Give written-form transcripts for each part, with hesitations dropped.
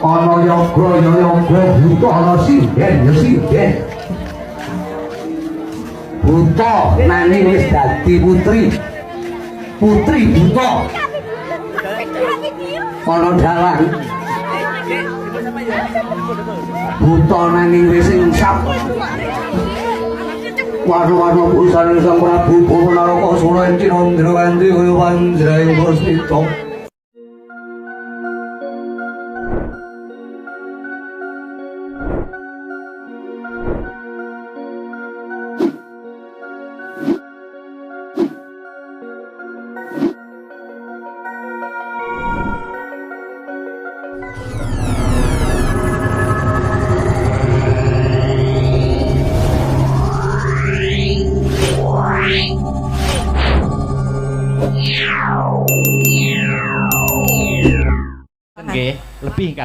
ana yoga ya yoga buta ana sinden ya sinden buta nanging wis dadi putri putri buta ana dalang buta nanging wis insap warna-warna busane Sang Prabu Purnaraka Sura ing Cinandra kanthi kaya panjraing Puspita.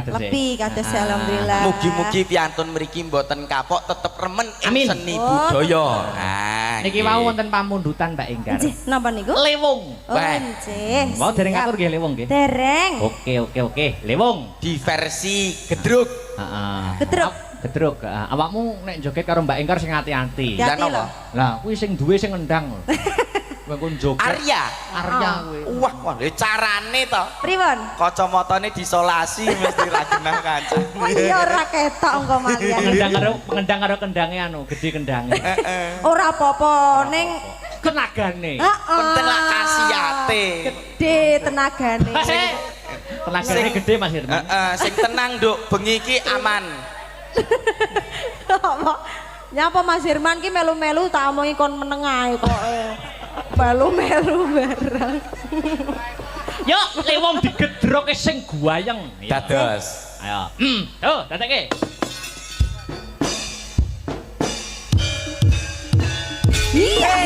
Lebih kados alhamdulillah. Mugi-mugi piantun mriki mboten kapok tetep remen ing seni budaya. Nah, niki wau wonten pamundutan Mbak Enggar. Nggih, napa niku? Lewung. Oh, nggih. Mau dereng atur nggih lewung nggih. Dereng. Oke. Lewung di versi gedruk. Heeh. Gedruk. Gedruk. Awakmu nek joget karo Mbak Enggar sing ati-ati. Lah napa? Lah kuwi sing duwe sing ngendang. Kowe joget. Arya kuwi. Wah, carane to. Pripun? Kacamatane disolasi mesti ra genah kancane. Oh iya ora ketok engko malian. Ngendang karo kendange anu, gedhe kendange. Ora apa-apa ning tenagane. Penting lah kasihate. Gedhe tenagane. Tenagane gedhe Mas Hirman. Sing tenang, Nduk. Bengi iki aman. Nyapa Mas Hirman ki melu-melu tak omongi kon meneng ae kok. Melu-melu bareng. Yuk, lewong digedroke sing guayeng. Dados. Ayo. Tuh, dadekke. Iya.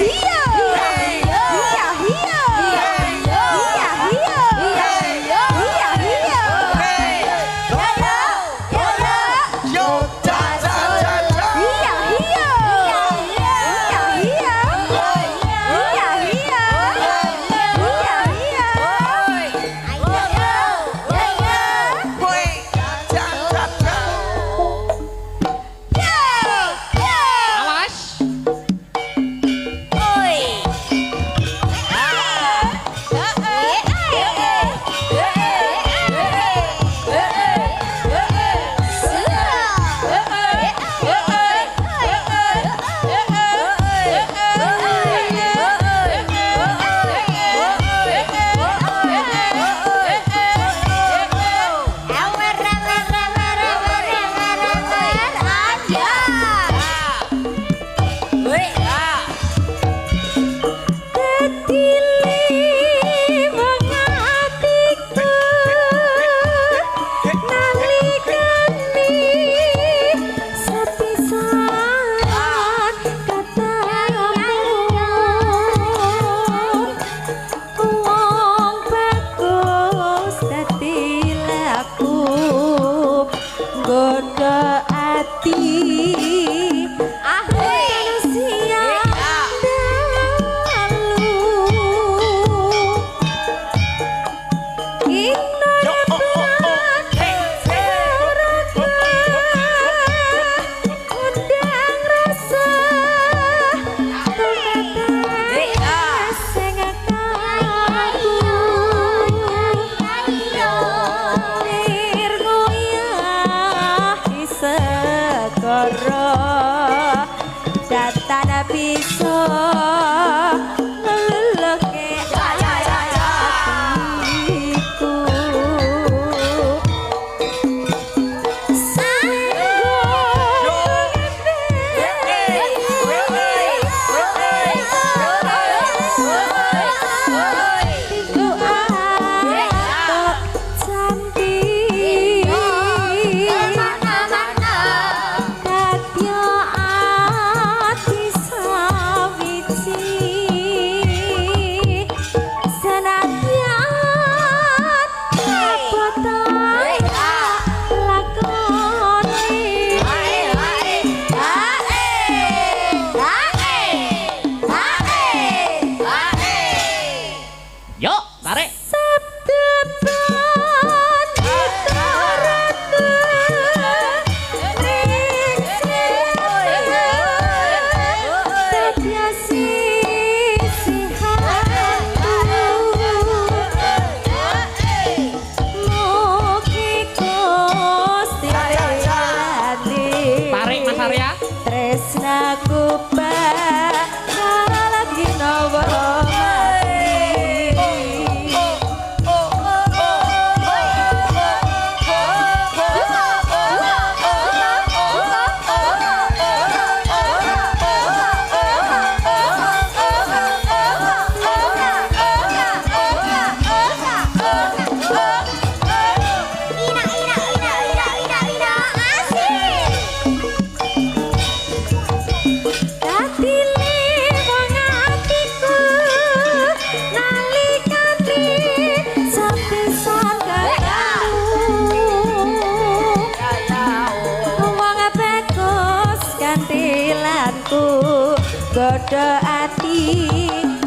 padha ati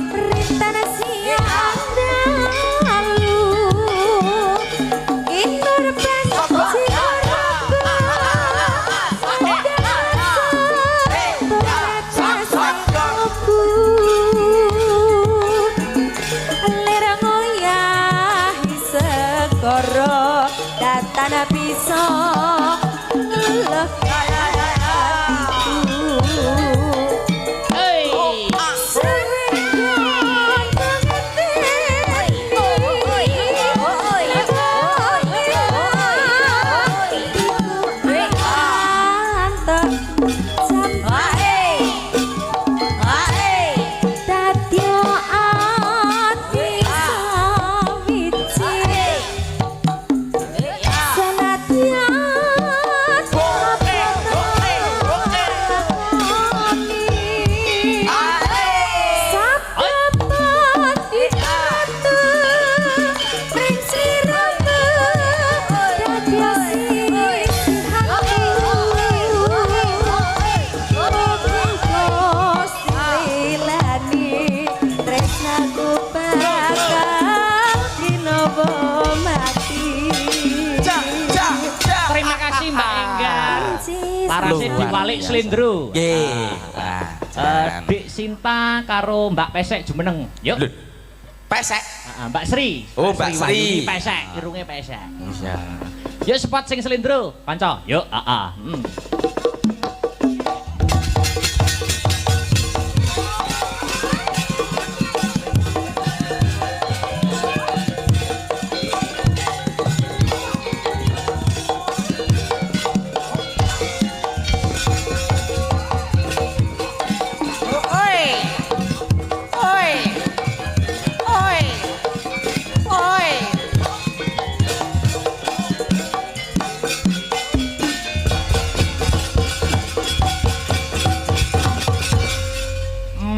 rintan siang dalu inur panci segoro datana bisa ngeleh Parasé diwalik slendro. Nggih. Dik Sinta karo Mbak Pesek jumeneng. Yuk. Pesek. Mbak Sri. Oh, Mbak Sri. Pesek, irunge Pesek. Iya. Yuk spot sing slendro, kanca. Yuk,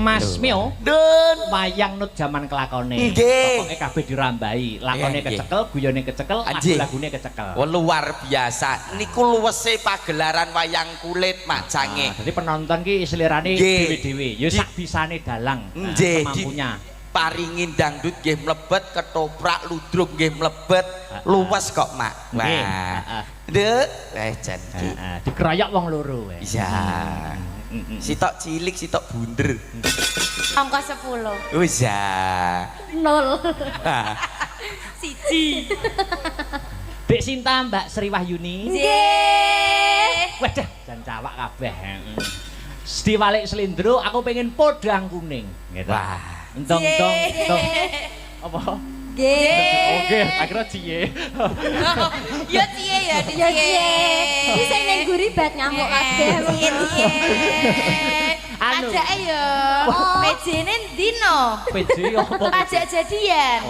Mas Mio, wayang nut jaman kelakone. Pokoke kabeh dirambahi, lakone kecekel, guyone kecekel, lagu-lagune kecekel. Oh, luar biasa. Niku luwese pagelaran wayang kulit majange. Jadi penonton ki selirane dhewe-dhewe, ya sak bisane dalang. Nggih, mampunya. Paringin dangdut nggih mlebet, ketoprak ludruk nggih mlebet, luwes kok, Mak. Wah. Nduk, jadi. Dikeroyok wong loro wae. Iya. Sitok cilik, sitok bunder. Angka 10. Wis ya. 0. Siji. Dek Sinta Mbak Sri Wahyuni. Nggih. Wadah, jan cawak kabeh. Diwalik slendro, aku pengen podang kuning. Gitu. Wah. Dong. Apa? Oke, akhirnya cie. Ya cie ya, cie. Iki sing ning guri bat ngamuk kabeh. Cie. Ajake ya. Mejene ndino. Peje opo? Ajak jadian.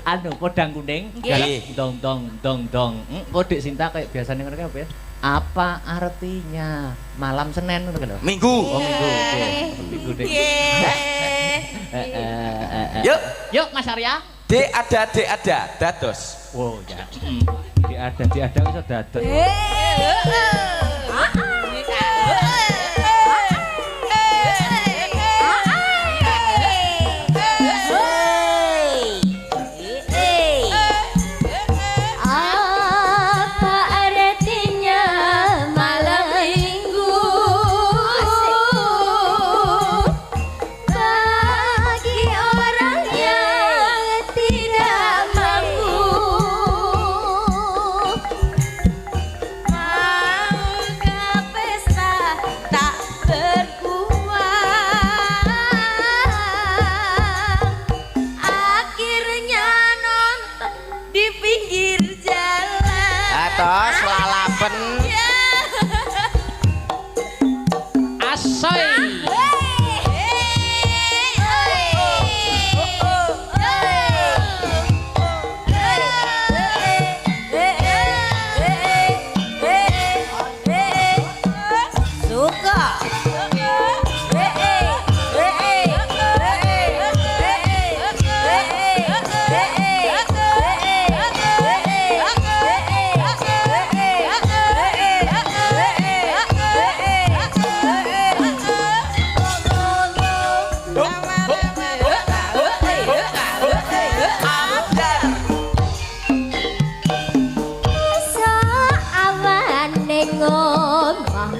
Anu podang kuning. Nggih. Dong. Kodek Sinta kayak biasanya ngono apa ya? Apa artinya malam Senin ngono lho? Minggu. Oh, Minggu. Yuk Mas Arya. Dek ada, dados. Wow, ya. Di ada iso dados. Tos lalapen. Asoy.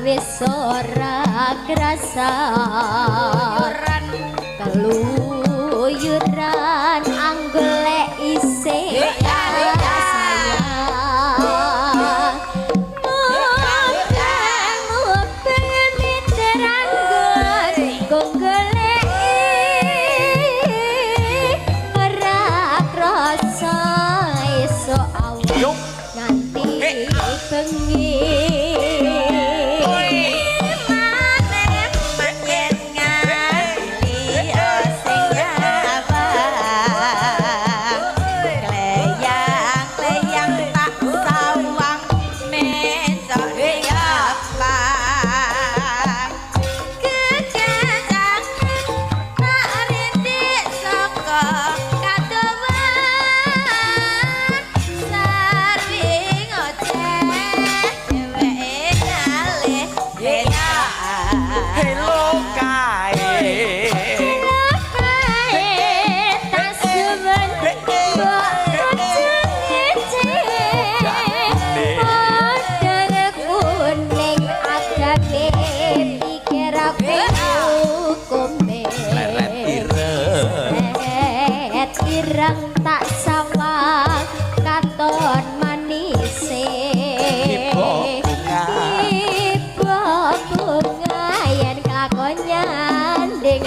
wis ora krasa keluyuran anggolek isih tak sawang katon manise ibu bunga yen kelakon nyanding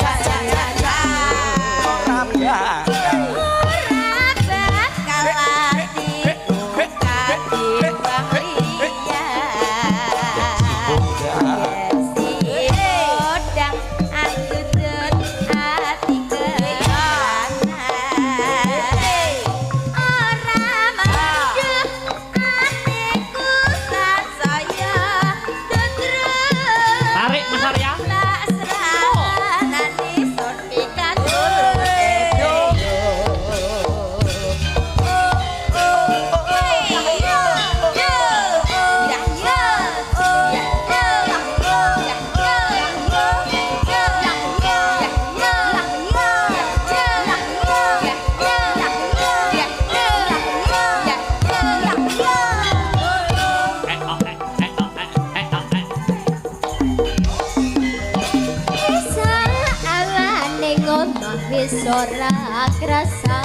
wis ora krasa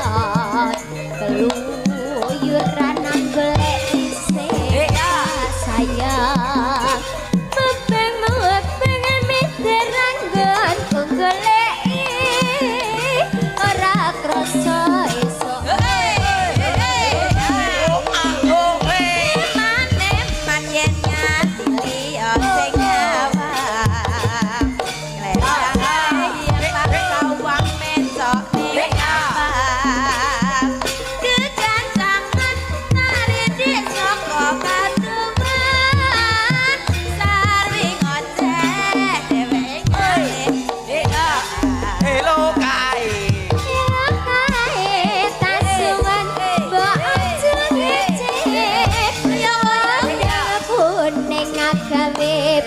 keluyuran golek isih sayang pengen miteran nggon golek ora krasa esuk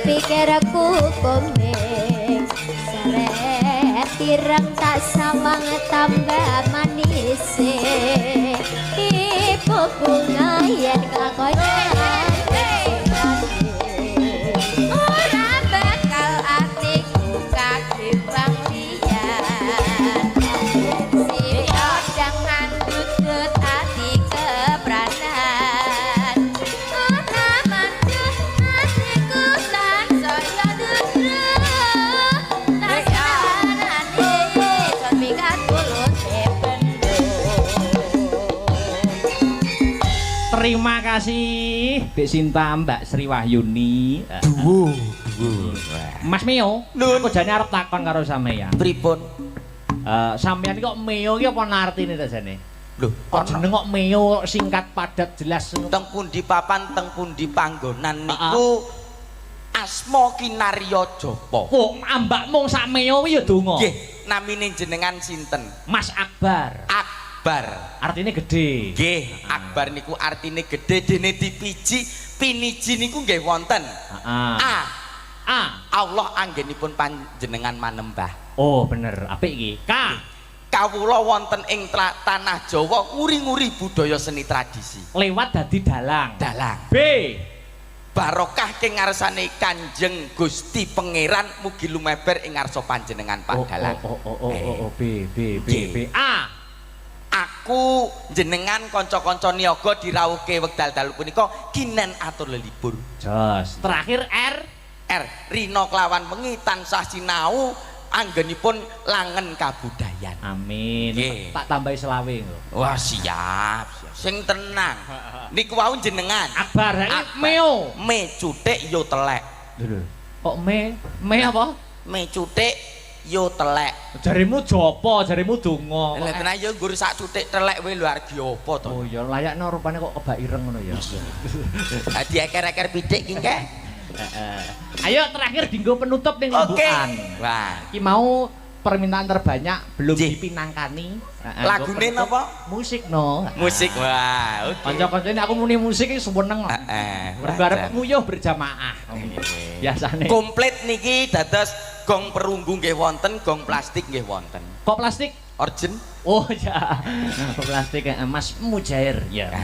pikirku komeng seret tirang tak sawang tambah manis ibu bunga yen kelakon ora bakal atiku kakimbang liyan si odang ngandut ati kebranan ora manjur atiku sansaya Terima kasih Mbak Sinta, Mbak Sri Wahyuni. Mas Mio, aku jane arep takon karo sampeyan. Pripun? Sampeyan kok Mio iki apa artine ta jane? Lho, kok jeneng kok Mio singkat padat jelas. Teng pundi papan, teng pundi panggonan niku asma kinarya japa. Oh, ambakmu sak Mio kuwi ya donga. Nggih, namine jenengan sinten? Mas Akbar. Akbar. Artine gedhe. Nggih, Akbar niku artine gedhe dene dipiji, piniji niku nggih wonten. Heeh. Allah anggenipun panjenengan manembah. Oh, bener. Apik iki. Kawula wonten ing tanah Jawa nguri-nguri budaya seni tradisi. Lewat dadi dalang. Dalang. B. barokah ke ngarsane Kanjeng Gusti Pangeran mugi lumeber ing ngarsa panjenengan Pak Dalang. B A. Aku jenengan kanca-kanca niaga dirawuhke wekdal dalu punika kinen atur lelibur. Jos. Terakhir R. Rina kelawan wengi tansah sinau anggenipun langen kabudayan. Amin. Nggih. Tak tambahi selawe lho. Wah siap. Sing tenang. Niku wau jenengan. Akbar Meo. Me cutik yo telek. Lho. Kok me apa? Me cutik yo telek. Jarimu jopo, jarimu donga. Lah tenan yo nggur sak cutik telek wae lho arep apa to. Oh ya layakno rupane kok kebak ireng ngono ya. Dadi eker-eker pitik ki engke. Ayo terakhir dinggo penutup ning rembukan. Wah, iki mau permintaan terbanyak belum dipinangkani. Lagune napa? Musik no. Musik. Wah, oke. Kanca-kancane aku muni musik iki seneng. Mergo arep nguyuh berjamaah. Biasane. Komplit niki dados gong perunggu nggih wonten, gong plastik nggih wonten. Kok plastik? Origin. Oh ya. Kok plastik Mas Mujair ya.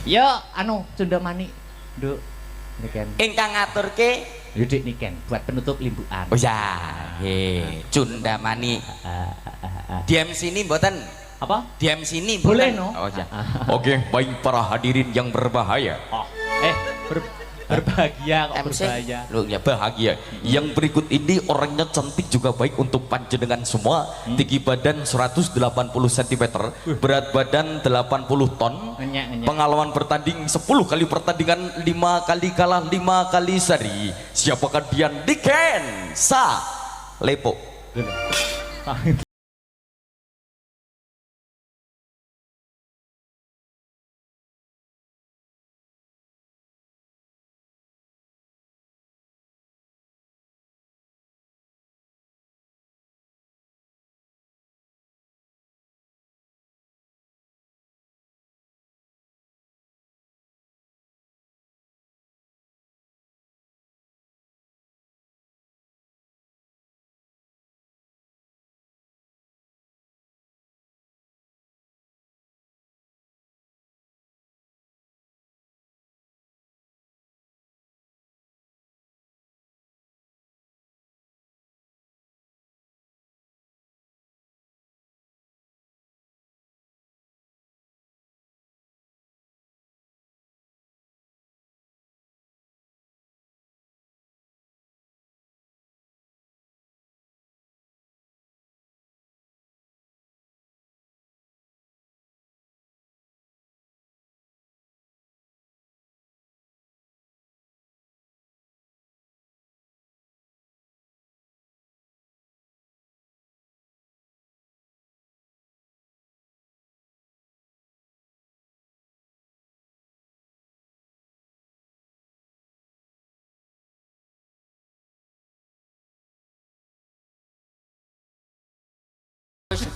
Yo anu Cunda Mani. Nduk. Niken. Ingkang ngaturke Yudik Niken buat penutup limbukan. Oh ya, nggih. Cunda Mani. Diam sini mboten? Apa? Diam sini boleh mboten? no. Oh ya. Oke, baik para hadirin yang berbahaya. Oh, berbahagia kok berbahaya. Loh ya Bahagia. Yang berikut ini orangnya cantik juga baik untuk panjenengan semua. Tinggi badan 180 cm, berat badan 80 ton. Ngenyak. Pengalaman bertanding 10 kali pertandingan, 5 kali kalah, 5 kali seri. Siapakah dia? Niken Sa Lepo.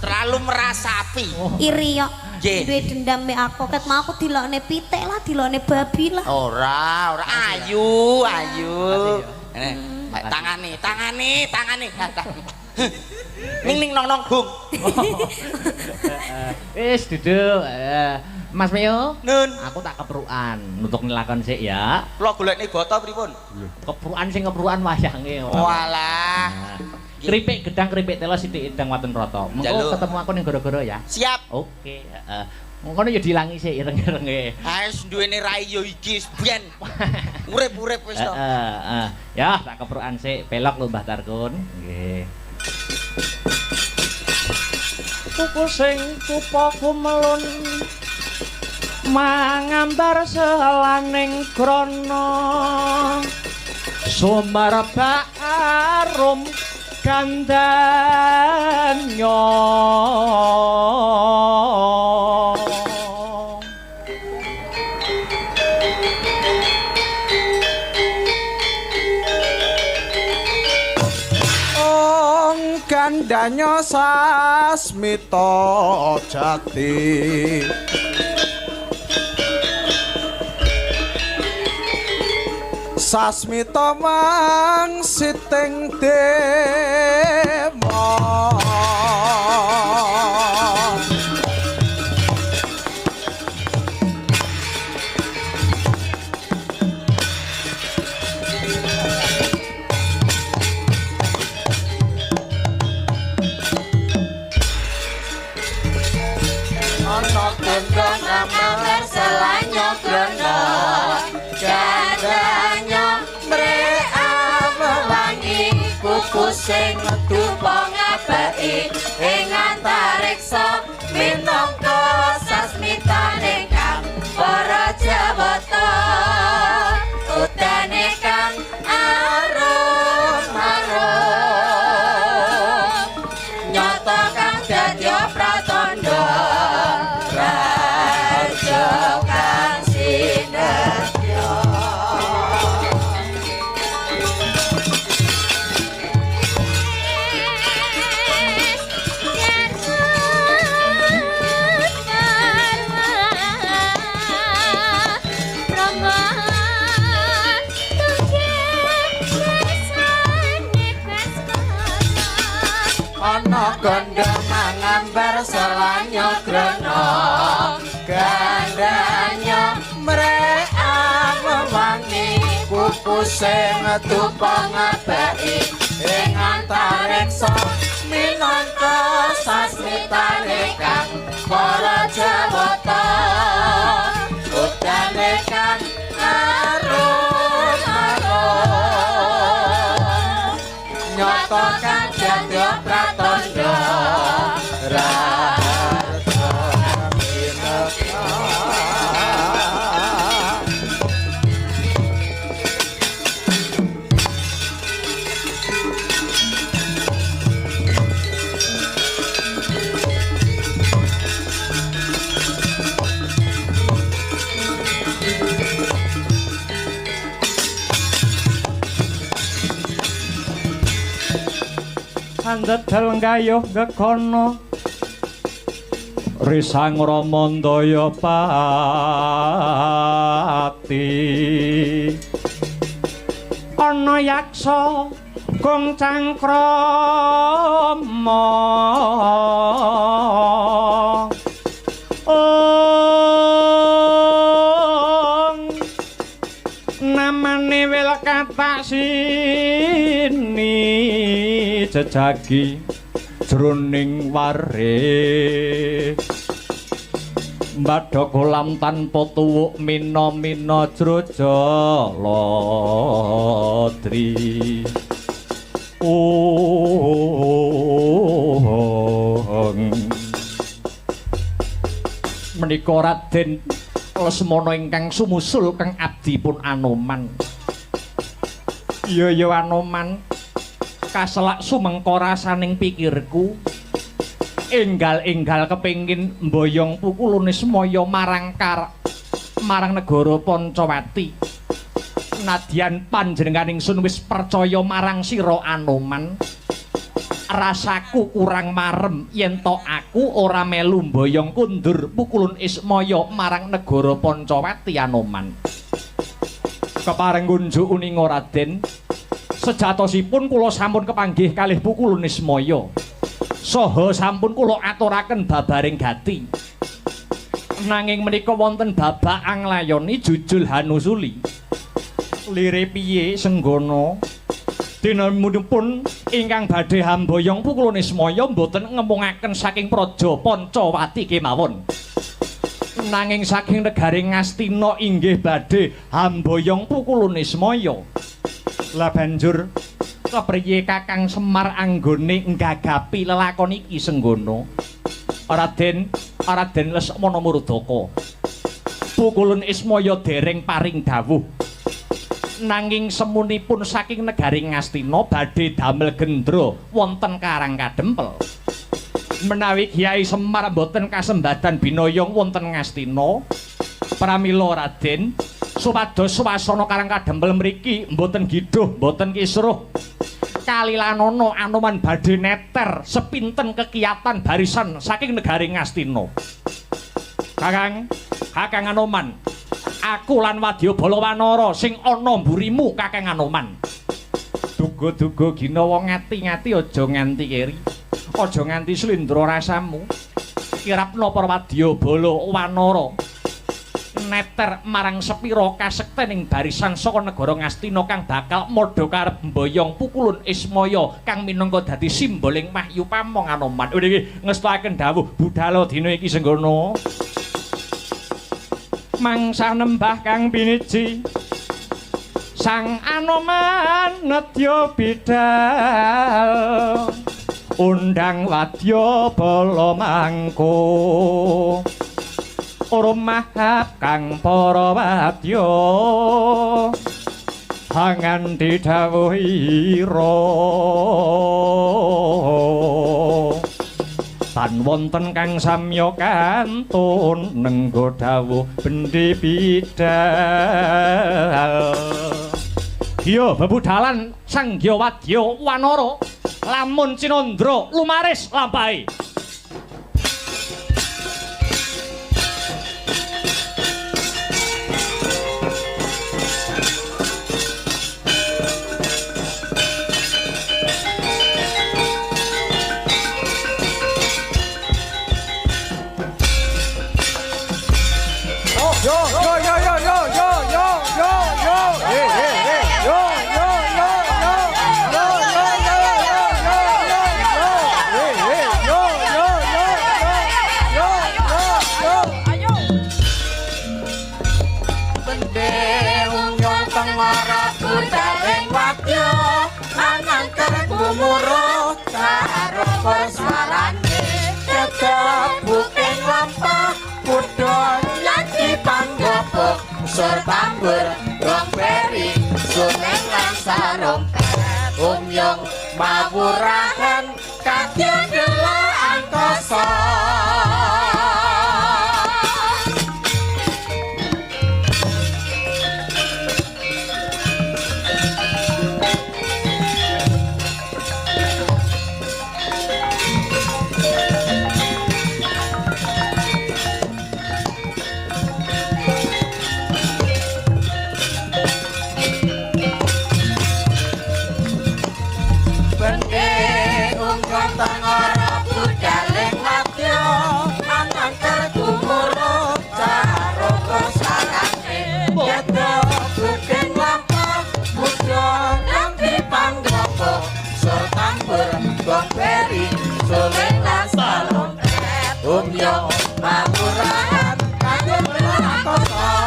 terlalu merasapi. Iri yo. Nggih. Duwe dendam mek aku ket mau aku dilokne pitik lah, dilokne babi lah. Ora ayu. Tangane. Ning nong bung. Wis duduk. Mas Mio, Nun, aku tak keprukan nutuk ngelakon sik ya. kula golekne boto pripun? Keprukan sing keprukan wayange. Walah. Keripik gedang keripik telo sithik indang watun rata. Mengko ketemu aku ning goro-goro ya. Siap. Oke, heeh. Ngono ya dilangi sik ireng-irenge. Ha wis duwene rai yo iki biyen. Urip-urip wis to. Heeh. Ya, tak keprukan sik pelok lho Mbah Tarkun. Nggih. Tuku sing tupa kumelun mangambar selaning krana sumarba arum kandanya kandanya sasmita jati sasmita mangsiting demo sing dupa ngabeki ing antariksa minangka sasmitaning kang para jawata utane kang arum-arum nyata kang dadya pratandha raja kang sinetya ana gondo mangambar selanyo grana gandanya mrek awangi kuku sing dupa ngabeki ing antariksa minangka sasmitane kang para jawata utane kang arum-arum nyata kang jadya pratandha raja mineka andedal gayuh gekono risang ramandaya pati ana yaksa gong cangkrama namane wil katak sini jejagi jroning ware mbadha kolam tanpa tuwuk mina-mina jroja lodri menika Raden Lesmana ingkang sumusul kang abdi pun Anoman. Iya Anoman, kaselak sumengko rasaning pikirku. Enggal-enggal kepengin mboyong pukulune semaya marang negara Pancawati. Nadyan panjenengan ingsun wis percaya marang sira Anoman. Rasaku kurang marem yen to aku ora melu mboyong kundur pukulun Ismaya marang negara Pancawati Anoman. Kepareng kunjuk uninga Raden, sejatosipun kula sampun kepanggih kalih pukulun Ismaya. Saha sampun kula aturaken babaring gati. Nanging menika wonten babak anglayoni jujul hanusuli. Lire piye Senggana? Dinamipun ingkang badhe hamboyong pukulun Ismaya mboten ngemungaken saking praja Pancawati kemawon. Nanging saking negari Ngastina inggih badhe hamboyong pukulun Ismaya. Lah banjur kepriye Kakang Semar anggone nggagapi lelakon iki Senggana? Raden Lesmana Murdaka. Pukulun Ismaya dereng paring dawuh. Nanging semunipun saking negari Ngastina badhe damel gendra wonten Karang Kadempel. Menawi Kyai Semar boten kasembadan binayong wonten Ngastina, pramila Raden, supados swasana Karang Kadempel mriki boten gidhuh, boten kisruh. Kalilanana Anoman badhe neter sepinten kekiyatan barisan saking negari Ngastina. Kakang Anoman, aku lan Wadyabala Wanara sing ana mburimu Kakang Anoman. Duga-duga ginawa ngati-ngati aja nganti keri. Aja nganti slendra rasamu. Kirapna para Wadyabala Wanara neter marang sepira kasektening barisan saka negara Ngastina kang bakal madha karep mboyong pukulun Ismaya kang minangka dadi simboling Mahyu Pamong Anoman. Niki ngestuaken dawuh budhal dina iki Senggana. Mangsa nembah kang piniji Sang Anoman nedya bidal undang wadya bala mangko rumahap kang para wadya pangan didhawuhira tan wonten kang samya kantun nenggo dawuh bendi bidal Gya bebudalan sang Gya Wadya Wanara lamun Cinandra lumaris lampahe Muruh karo perswarane tetep buking lampah kudon lagi panggopo sur tambur rong peri suneng lan sarompet umyong mawurahan kadya gela angkasa umyo mawurahan kadya gela angkasa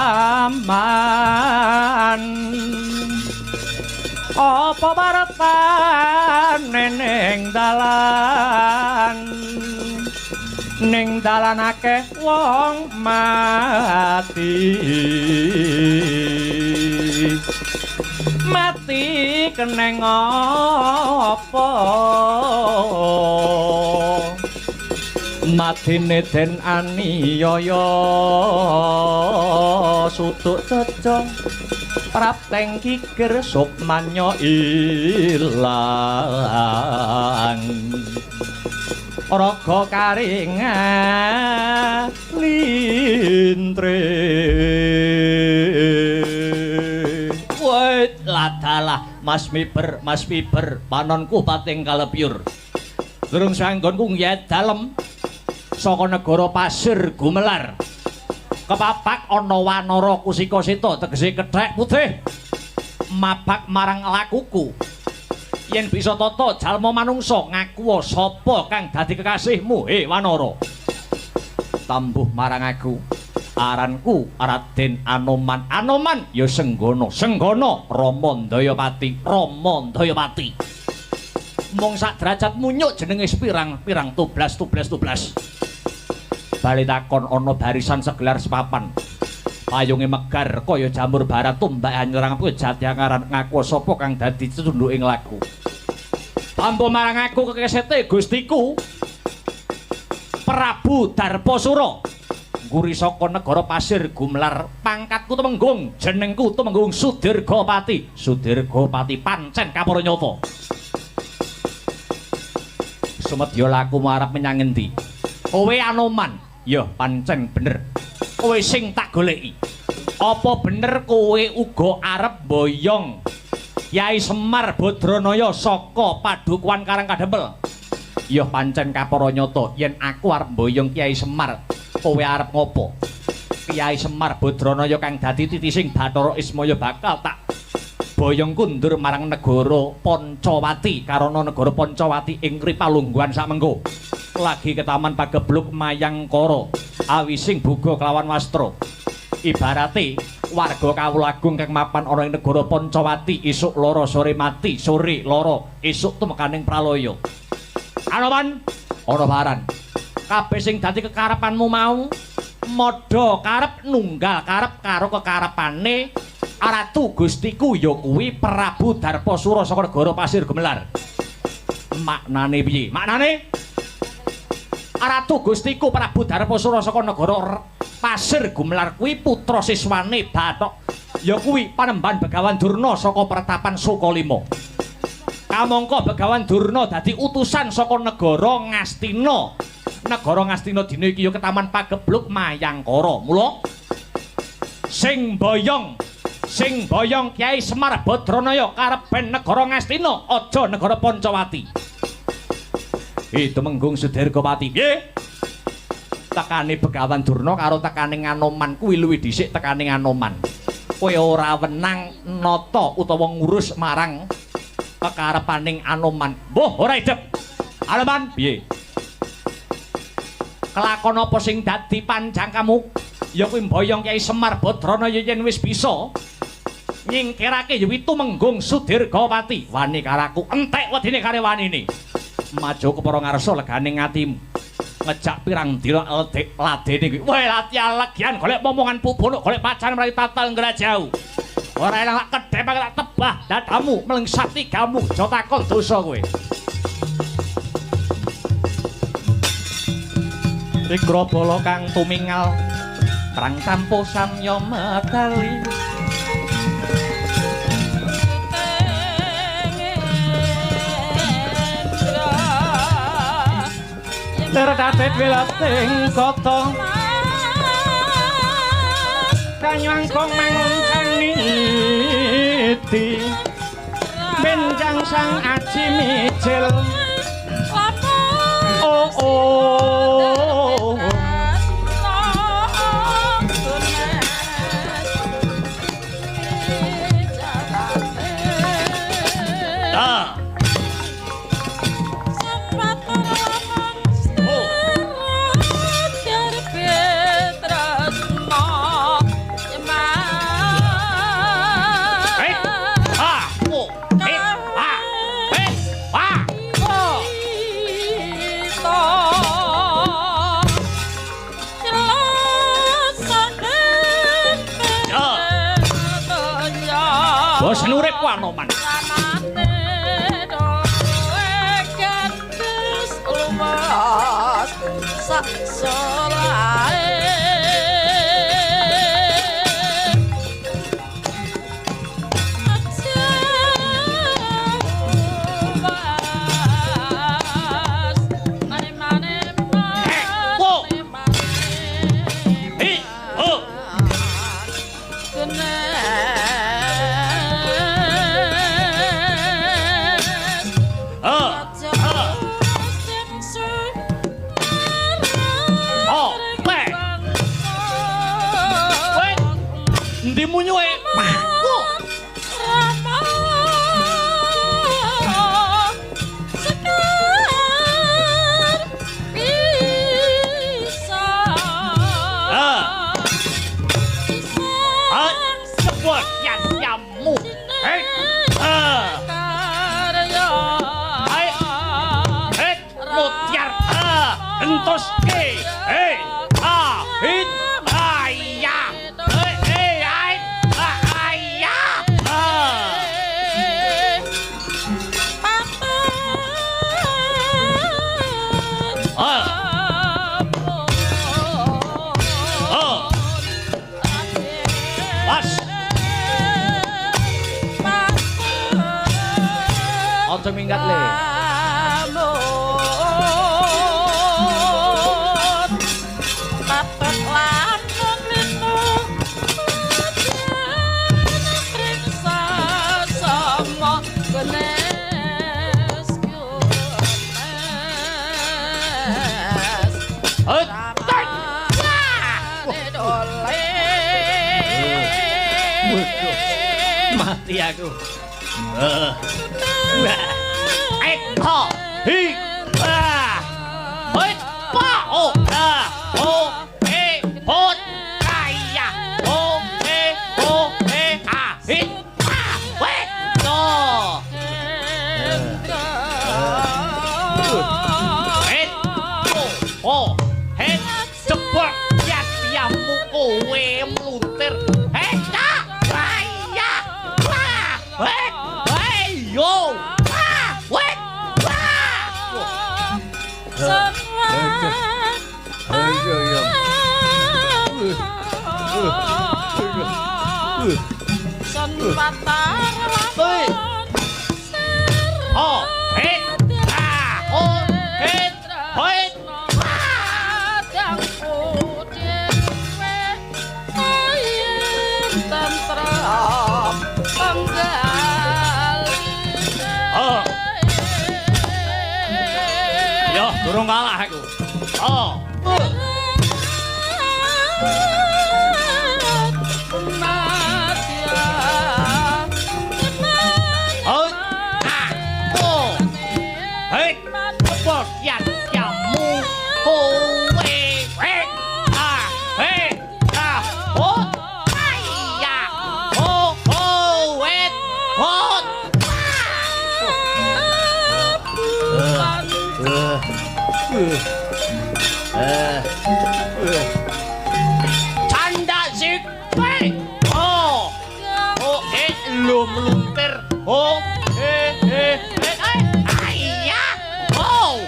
Paman apa barepane ning dalan akeh wong mati keneng apa matine den aniyaya sutuk cocok prapteng kikir sukmanya ilang raga karingan lintre wait ladalah Mas Miber panonku pating kalepyur durung sanggonku ngiyet dalem saka negara pasir gumelar kepapak ana wanara kusika seta tegese kethek putih mabak marang lakuku yen bisa tata jalma manungsa ngaku sapa kang dadi kekasihmu he wanara tambuh marang aku aranku Raden Anoman ya Senggana Rama Ndayapati mung sak derajat munyuk jenenge pirang tublas bali takon ana barisan segelar sepapan payunge megar kaya jamur barat tumbak nyerang aku jati angaran ngaku sapa kang dadi tunduking laku tampa marang aku kekesete Gustiku Prabu Darposura nguri saka negara pasir gumelar pangkatku temenggung jenengku temenggung Sudirgapati pancen Kaparanyata sumedya lakumu arep menyang endi kowe Anoman ya pancen bener kowe sing tak goleki apa bener kowe uga arep boyong Kyai Semar Badranaya saka Padukuhan Karangkadempel ya pancen Kaparanyata yen aku arep boyong Kyai Semar kowe arep ngopo Kyai Semar Badranaya kang dadi titising Bathara Ismaya bakal tak boyong kundur marang negara Pancawati karana negara Pancawati ing Kripalungguhan samengko lagi ketaman pagebluk mayangkara awising buga kelawan wastra ibarate warga kawulagung kang mapan ana ing negara Pancawati isuk lara sore mati sore lara isuk tumekaning pralaya Anoman ana paran kabeh sing dadi kekarepanmu mau madha karep nunggal karep karo kekarepane Ratu Gustiku ya kuwi Prabu Darposura saka negara Pasir Gemelar. Maknane piye? Maknane Ratu Gustiku Prabu Darposura saka negara Pasir Gumelar kuwi putra siswane Bathok. Ya kuwi Panembahan Begawan Durna saka Pertapan Sukalima. Kamangka Begawan Durna dadi utusan saka negara Ngastina. Negara Ngastina dina iki ya ketaman pagebluk Mayangkara. Mula sing boyong Kyai Semar Badranaya karepen negara Ngastina, aja negara Pancawati. Itu menggung Sudirgawati. Nggih. Tekane Begawan Durna karo tekane Anoman kuwi luwih dhisik tekane Anoman. Kowe ora wenang nata utawa ngurus marang kekarepaning Anoman. Mbuh, ora idep. Anoman, piye? Kelakon apa sing dadi panjangkamu? Ya kuwi mboyong Kyai Semar Badranaya yen wis bisa nyingkirake ya Tumenggung Sudirgawati. Wani karaku entek wedine kare wanine. Maju kepara ngarsa legane ngatimu. Ngejak pirang dina ladene kuwi. Wae latihan legian golek momongan pubono, golek pacan mriki tatal ngrajau. Ora enak kedhe tak tebah dadamu mlengsati gamu aja takon dosa kowe. Rikrabala kang tumingal krang tampo samya medali. Terdatet wilating kota kanyangkong manguncaniti benjang sang aji mijil senurip Anoman. Ojo minggat le. Mati aku. Eko hi hoi pa o hot kaya o a hi pa we no het cepet ya diamu kowe mluntir kaya Ayo. Wek. Oh, hit. Oh, hit. Hit. Oh. Yo, durung kalah aku. Oh. Oh. Oh. Hei, apa yang kamu kowe? Hei. Hei. Oh. Iya. Oh, oh, wait. Hot. Canda sik. Hei. Oh. Oh, lu melumpir. Oh. Iya. Oh.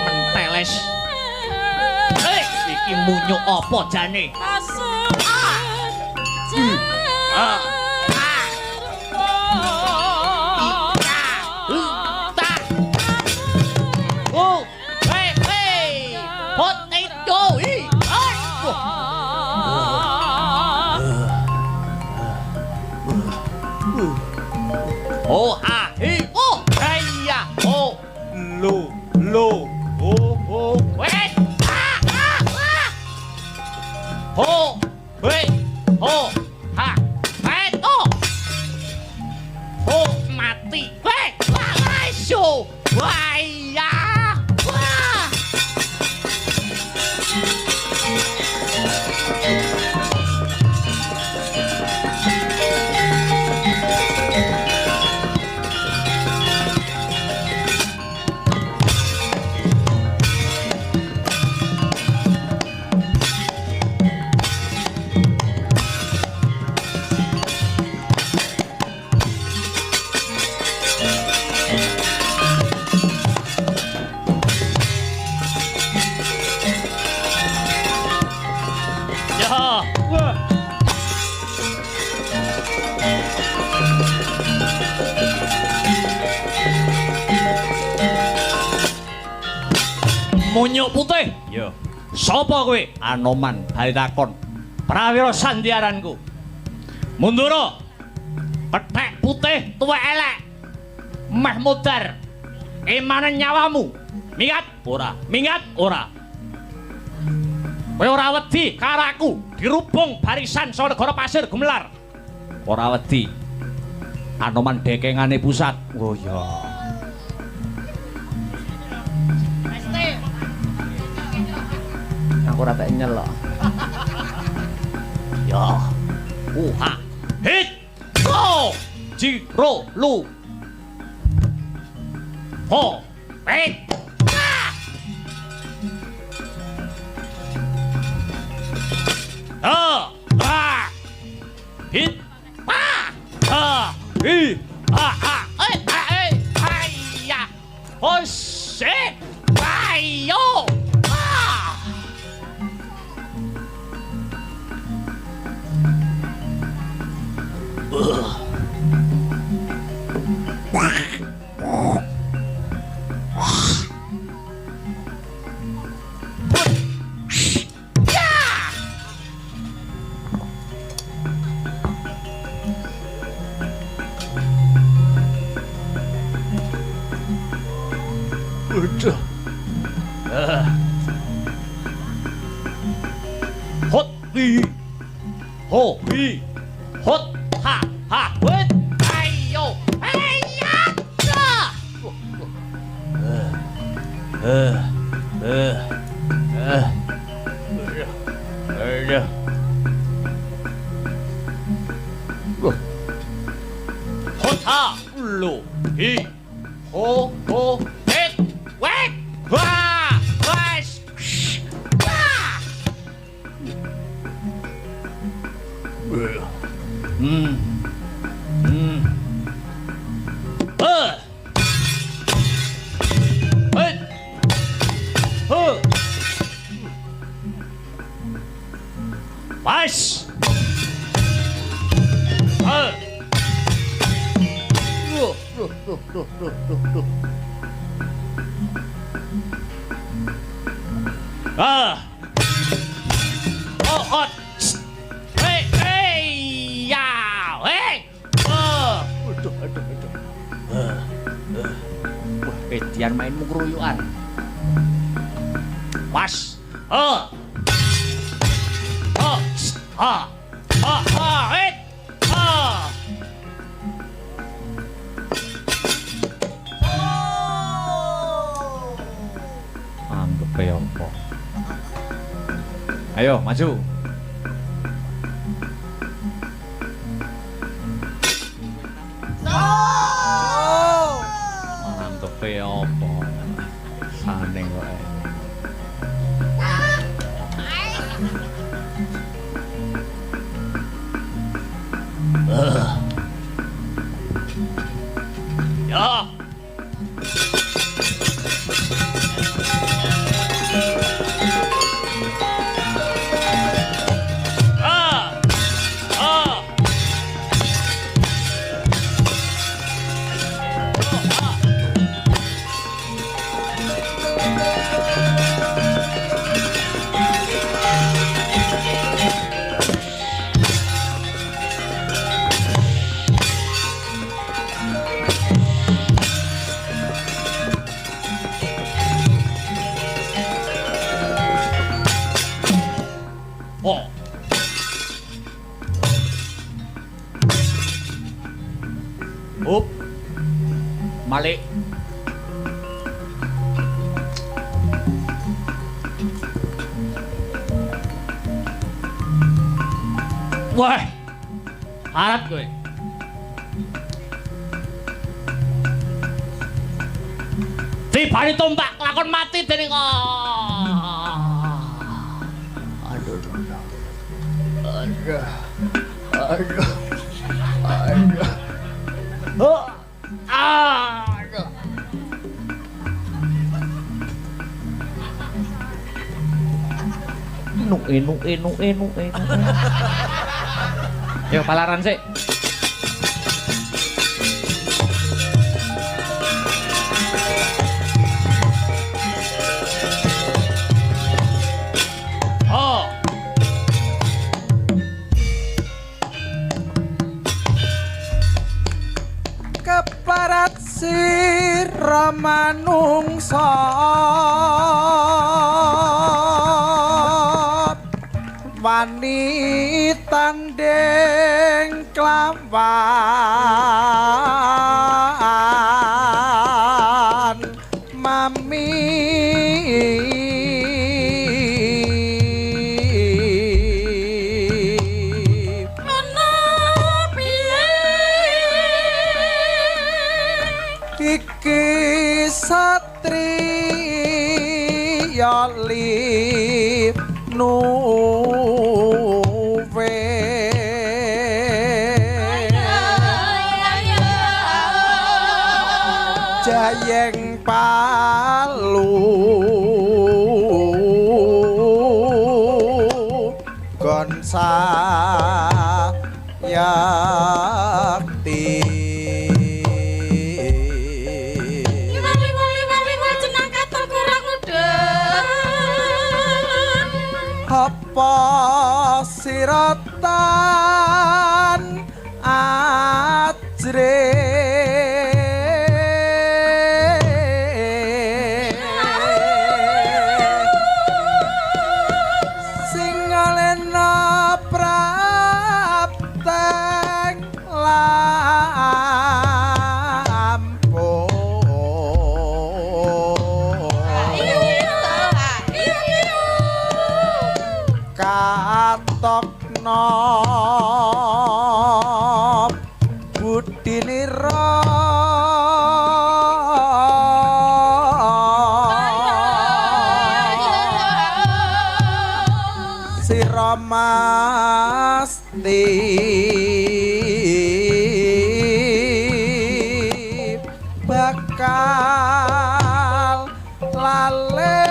Menteles. Hei, iki munyo apa jane? Oh, hi, oh, iya, oh, lo, oh, wait, oh, wait, oh, ha, wait, oh, mati, wait, so, waya, wah. Munyo putih. Yo. Sapa kowe? Anoman bali takon. Prawira sandiaranku. Mundura. Kethek putih tuwek elek. Meh mudar. Emane nyawamu. Minggat ora? Minggat ora? Kowe ora wedi karo aku dirubung barisan saka negara pasir gumelar. Ora wedi. Anoman dekengane pusat. Oh ya. Aku ora tak nyelok. Ya. Ha. Hit. Go. Jiro lu. Ho. Hit. Hit. Ya. Oh shit. Ayo. Udah. Hot hi. Ho hi. Hot ha ha. Wet. Ayo. Ayo. Ayo. Hot ha. Lo. Hi. Ho ho. Het. Wet. Wah. Wes. Pas. Oh, hot. Hey, hey, ya, hey. Aduh. Wah, Edian mainmu keruyuan. Pas. Hit. Anggap ya apa? Ayo, maju. Anggap ya apa? Saneng wae. Ya. Up. Malik. Wah. Harap gue. Tibane tompak lakon mati dening Aduh. Enu. Yo palaran sik. Keparat sira manungsa wani tanding klawan mami iki satriya nuwe jayeng palu gonsa yakti apa siratan ajre masti bakal lale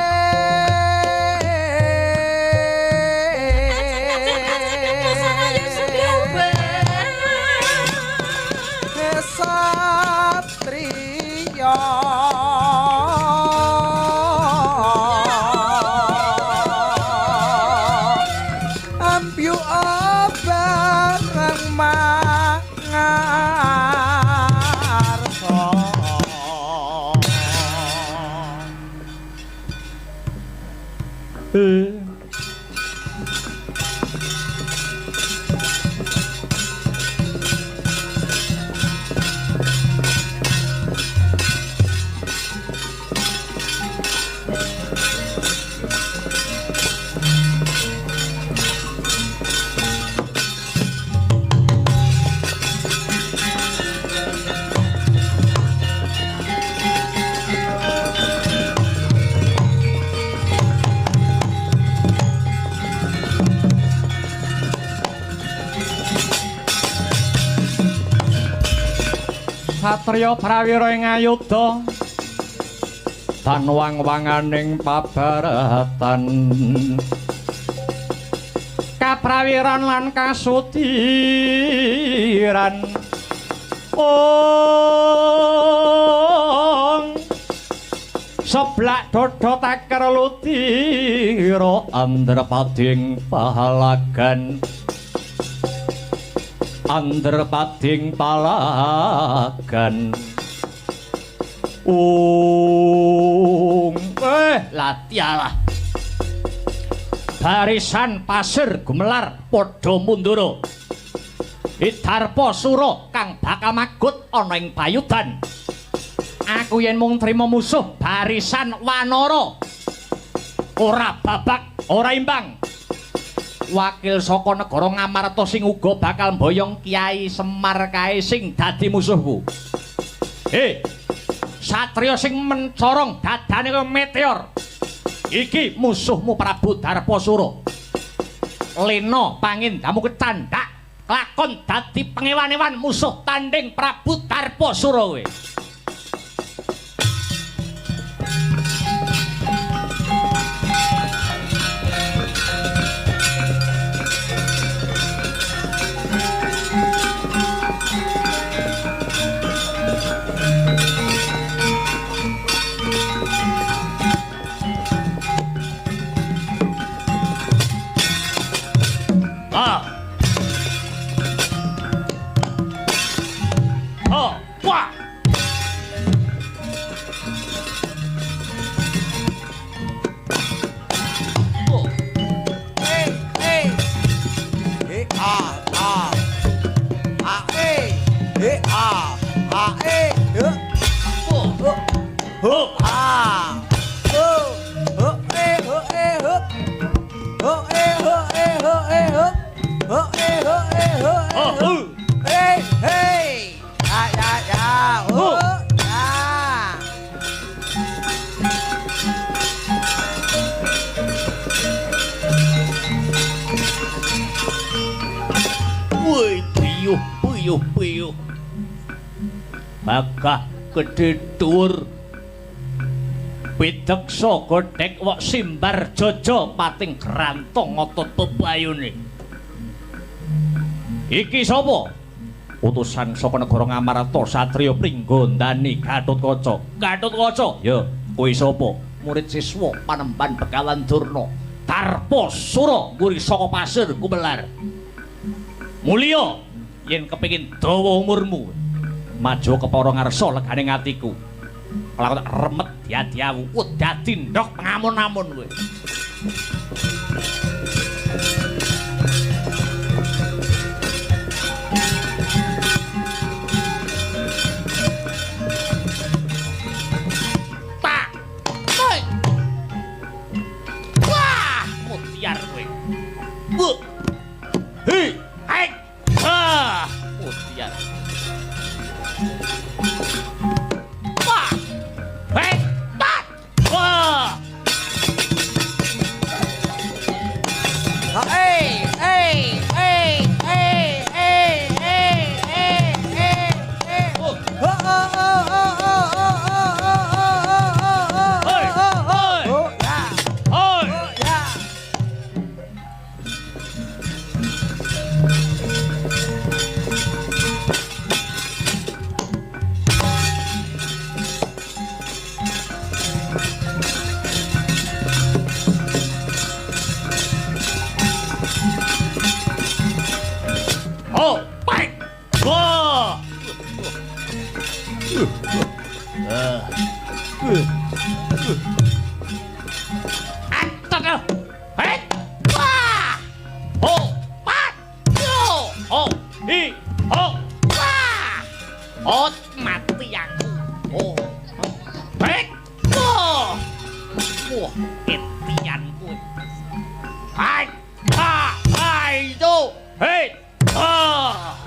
satria ambyu barang mangarsa Satriya prawira ing ayuda tan wang-wanganing pabaratan kaprawiran lan kasudiran seblak dodho taker ludira andrepading pahalagan andrepading palagan latialah barisan pasir gumelar padha mundura Idarpa Sura kang bakal magut ana ing payudan aku yen mung trima musuh barisan wanara ora babak ora imbang wakil saka negara Ngamarta sing uga bakal mboyong Kyai Semar kae sing dadi musuhku. Satriya sing mencorong dadane kaya meteor. Iki musuhmu Prabu Darpasura. Lena pangindamu kecandak lakon dadi pengewan-ewan musuh tanding Prabu Darpasura kowe. Puyuh Bagah gedhe dhuwur Wideksa godhek wok simbar jaja pating grantong otot bebayune. Iki sapa? Utusan saka negara Ngamarta satriya Pringgondani Gatotkaca. Gatotkaca, ya kowe sapa? Murid siswa Panembahan Begawan Durna. Darpasura nguri saka pasir Gumelar. Mulya yen kepengin dawa umurmu maju kepara ngarsa legane atiku kelakon remet diadi-awu dadi ndok pengamun-amun kowe tak hei wah mutiar kowe bu hei hei mutiar wah hei tak wah Atat. Hei. Wah. Ho. Pat. Yo. Ho. Hi. Ho. Wah. Ot mati aku. Oh. Hei. Wah. Wah, etian kuwi. Hai. Ha. Hai itu. Hei. Ah.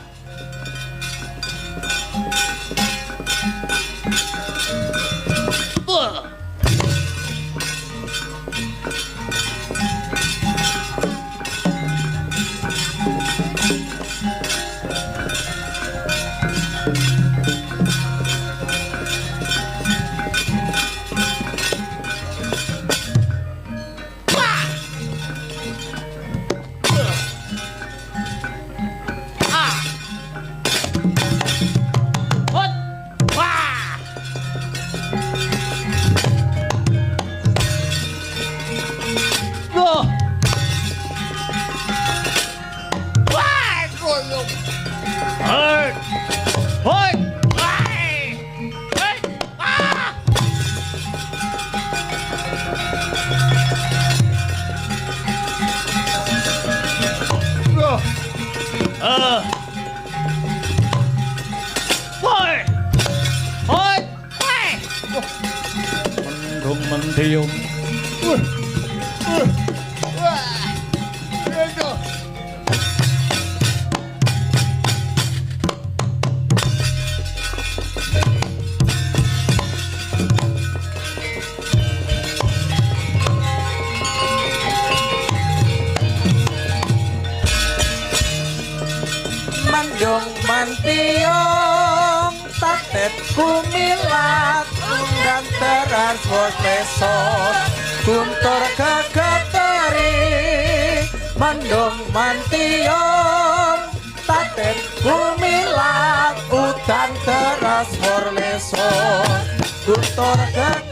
Mendung Mandung mantiong tatet kumilat undang teras bos lesos kuntur kegeteri Mandung mantiong tatet kumilat udan teras bos lesos kuntur kegeteri